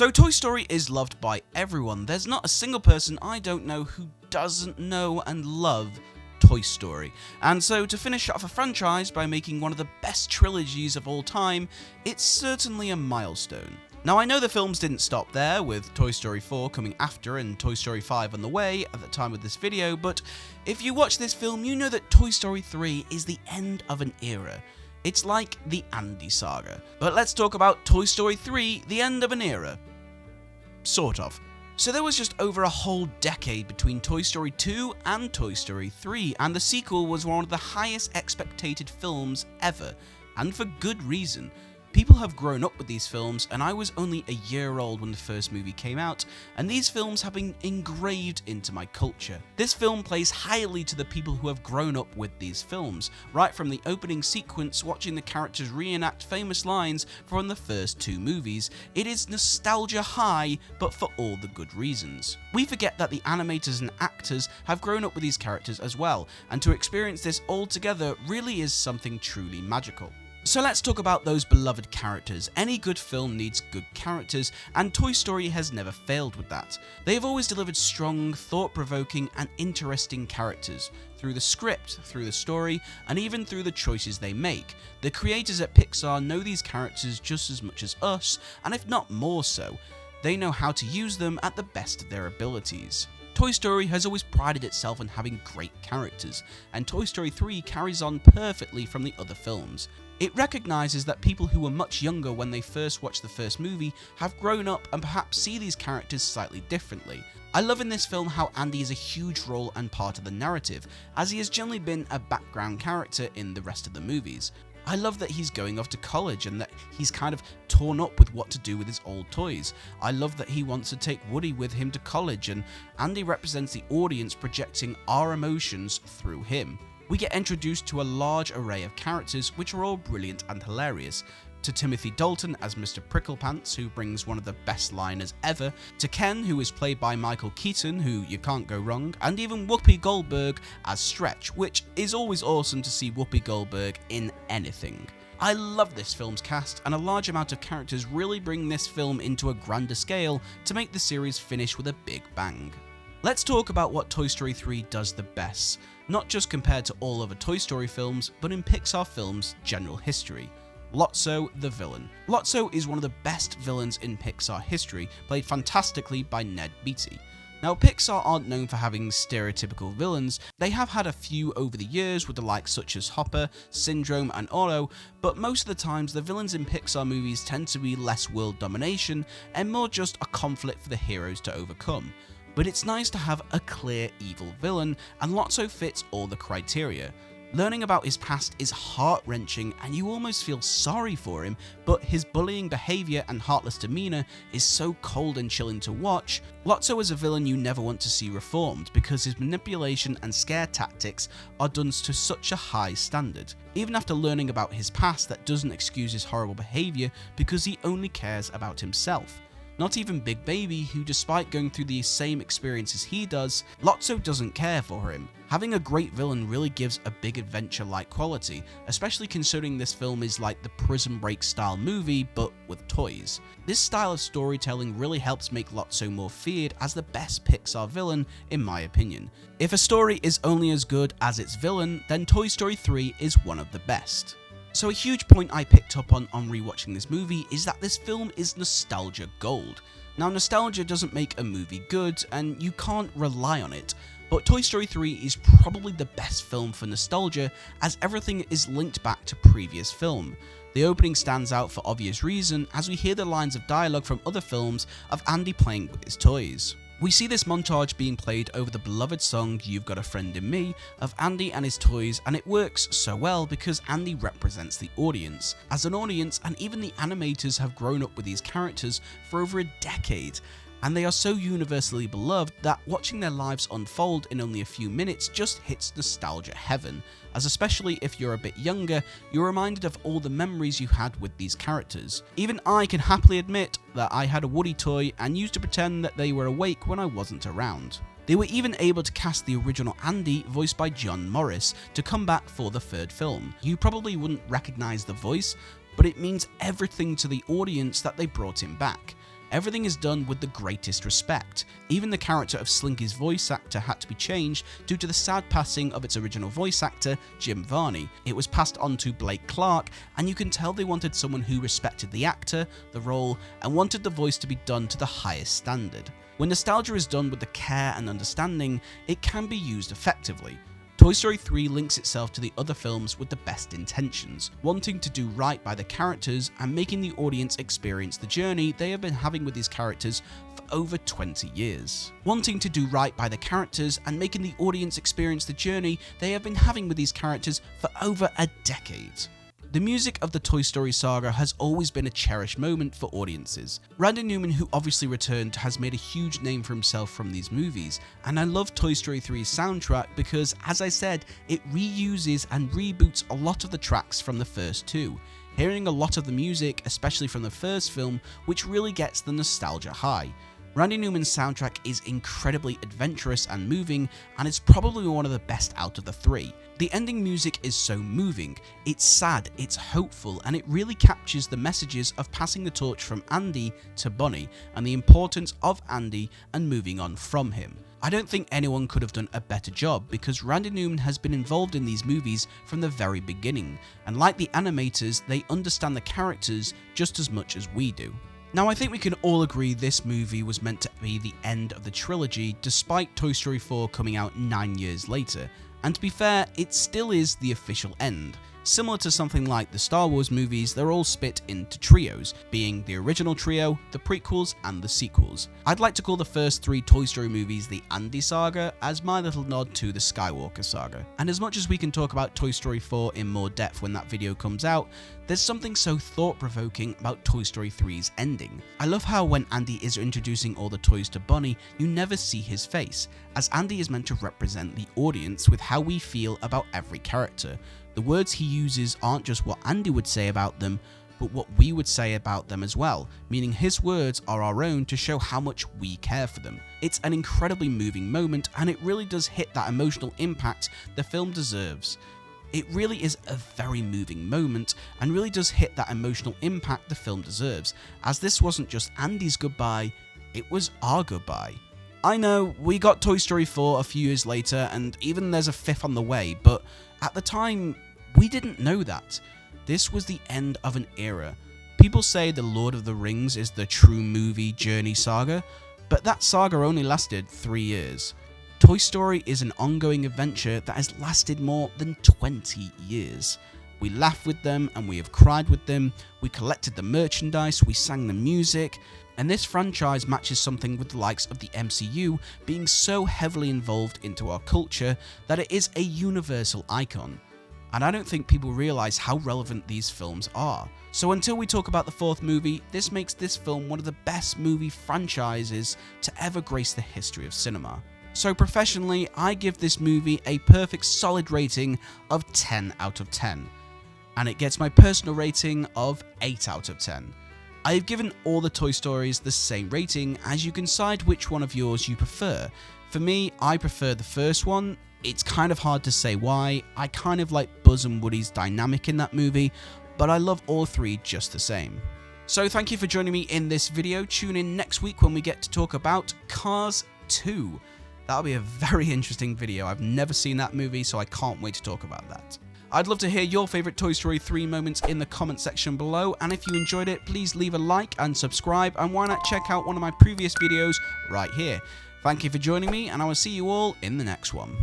So Toy Story is loved by everyone. There's not a single person I don't know who doesn't know and love Toy Story. And so to finish off a franchise by making one of the best trilogies of all time, it's certainly a milestone. Now I know the films didn't stop there, with Toy Story 4 coming after and Toy Story 5 on the way at the time of this video, but if you watch this film you know that Toy Story 3 is the end of an era. It's like the Andy saga. But let's talk about Toy Story 3, the end of an era. Sort of. So there was just over a whole decade between Toy Story 2 and Toy Story 3, and the sequel was one of the highest expected films ever, and for good reason. People have grown up with these films, and I was only a year old when the first movie came out, and these films have been engraved into my culture. This film plays highly to the people who have grown up with these films, right from the opening sequence watching the characters reenact famous lines from the first two movies. It is nostalgia high, but for all the good reasons. We forget that the animators and actors have grown up with these characters as well, and to experience this all together really is something truly magical. So let's talk about those beloved characters. Any good film needs good characters, and Toy Story has never failed with that. They have always delivered strong, thought-provoking and interesting characters, through the script, through the story, and even through the choices they make. The creators at Pixar know these characters just as much as us, and if not more so. They know how to use them at the best of their abilities. Toy Story has always prided itself on having great characters, and Toy Story 3 carries on perfectly from the other films. It recognises that people who were much younger when they first watched the first movie have grown up and perhaps see these characters slightly differently. I love in this film how Andy is a huge role and part of the narrative, as he has generally been a background character in the rest of the movies. I love that he's going off to college and that he's kind of torn up with what to do with his old toys. I love that he wants to take Woody with him to college, and Andy represents the audience projecting our emotions through him. We get introduced to a large array of characters which are all brilliant and hilarious. To Timothy Dalton as Mr. Pricklepants, who brings one of the best liners ever, to Ken, who is played by Michael Keaton, who you can't go wrong, and even Whoopi Goldberg as Stretch, which is always awesome to see Whoopi Goldberg in anything. I love this film's cast, and a large amount of characters really bring this film into a grander scale to make the series finish with a big bang. Let's talk about what Toy Story 3 does the best, not just compared to all other Toy Story films, but in Pixar films' general history. Lotso, the villain. Lotso is one of the best villains in Pixar history, played fantastically by Ned Beatty. Now, Pixar aren't known for having stereotypical villains. They have had a few over the years with the likes such as Hopper, Syndrome and Otto, but most of the times the villains in Pixar movies tend to be less world domination and more just a conflict for the heroes to overcome. But it's nice to have a clear evil villain, and Lotso fits all the criteria. Learning about his past is heart-wrenching and you almost feel sorry for him, but his bullying behaviour and heartless demeanour is so cold and chilling to watch. Lotso is a villain you never want to see reformed because his manipulation and scare tactics are done to such a high standard. Even after learning about his past, that doesn't excuse his horrible behaviour because he only cares about himself. Not even Big Baby, who despite going through the same experiences he does, Lotso doesn't care for him. Having a great villain really gives a big adventure-like quality, especially considering this film is like the Prison Break style movie, but with toys. This style of storytelling really helps make Lotso more feared as the best Pixar villain, in my opinion. If a story is only as good as its villain, then Toy Story 3 is one of the best. So a huge point I picked up on rewatching this movie is that this film is nostalgia gold. Now, nostalgia doesn't make a movie good, and you can't rely on it, but Toy Story 3 is probably the best film for nostalgia, as everything is linked back to previous film. The opening stands out for obvious reason, as we hear the lines of dialogue from other films of Andy playing with his toys. We see this montage being played over the beloved song You've Got a Friend in Me of Andy and his toys, and it works so well because Andy represents the audience. As an audience, and even the animators have grown up with these characters for over a decade, and they are so universally beloved that watching their lives unfold in only a few minutes just hits nostalgia heaven, as especially if you're a bit younger, you're reminded of all the memories you had with these characters. Even I can happily admit that I had a Woody toy and used to pretend that they were awake when I wasn't around. They were even able to cast the original Andy, voiced by John Morris, to come back for the third film. You probably wouldn't recognise the voice, but it means everything to the audience that they brought him back. everything is done with the greatest respect. Even the character of Slinky's voice actor had to be changed due to the sad passing of its original voice actor, Jim Varney. It was passed on to Blake Clark, and you can tell they wanted someone who respected the actor, the role, and wanted the voice to be done to the highest standard. When nostalgia is done with the care and understanding, it can be used effectively. Toy Story 3 links itself to the other films with the best intentions, wanting to do right by the characters and making the audience experience the journey they have been having with these characters for over 20 years. Wanting to do right by the characters and making the audience experience the journey they have been having with these characters for over a decade. The music of the Toy Story saga has always been a cherished moment for audiences. Randy Newman, who obviously returned, has made a huge name for himself from these movies, and I love Toy Story 3's soundtrack because, as I said, it reuses and reboots a lot of the tracks from the first two. Hearing a lot of the music, especially from the first film, which really gets the nostalgia high. Randy Newman's soundtrack is incredibly adventurous and moving, and is probably one of the best out of the three. The ending music is so moving, it's sad, it's hopeful, and it really captures the messages of passing the torch from Andy to Bonnie, and the importance of Andy and moving on from him. I don't think anyone could have done a better job because Randy Newman has been involved in these movies from the very beginning, and like the animators, they understand the characters just as much as we do. Now, I think we can all agree this movie was meant to be the end of the trilogy, despite Toy Story 4 coming out 9 years later, and to be fair, it still is the official end. Similar to something like the Star Wars movies, they're all split into trios, being the original trio, the prequels, and the sequels. I'd like to call the first 3 Toy Story movies the Andy saga, as my little nod to the Skywalker saga. And as much as we can talk about Toy Story 4 in more depth when that video comes out, there's something so thought-provoking about Toy Story 3's ending. I love how when Andy is introducing all the toys to Bonnie, you never see his face, as Andy is meant to represent the audience with how we feel about every character. The words he uses aren't just what Andy would say about them, but what we would say about them as well, meaning his words are our own to show how much we care for them. It's an incredibly moving moment, and it really does hit that emotional impact the film deserves. It really is a very moving moment, and really does hit that emotional impact the film deserves, as this wasn't just Andy's goodbye, it was our goodbye. I know, we got Toy Story 4 a few years later, and even there's a 5th on the way, but at the time, we didn't know that. This was the end of an era. People say The Lord of the Rings is the true movie journey saga, but that saga only lasted 3 years. Toy Story is an ongoing adventure that has lasted more than 20 years. We laughed with them and we have cried with them, we collected the merchandise, we sang the music, and this franchise matches something with the likes of the MCU being so heavily involved into our culture that it is a universal icon. And I don't think people realise how relevant these films are. So until we talk about the 4th movie, this makes this film one of the best movie franchises to ever grace the history of cinema. So professionally, I give this movie a perfect solid rating of 10 out of 10. And it gets my personal rating of 8 out of 10. I have given all the Toy Stories the same rating, as you can decide which one of yours you prefer. For me, I prefer the first one. It's kind of hard to say why. I kind of like Buzz and Woody's dynamic in that movie, but I love all 3 just the same. So thank you for joining me in this video. Tune in next week when we get to talk about Cars 2. That'll be a very interesting video. I've never seen that movie, so I can't wait to talk about that. I'd love to hear your favourite Toy Story 3 moments in the comment section below, and if you enjoyed it, please leave a like and subscribe, and why not check out one of my previous videos right here. Thank you for joining me, and I will see you all in the next one.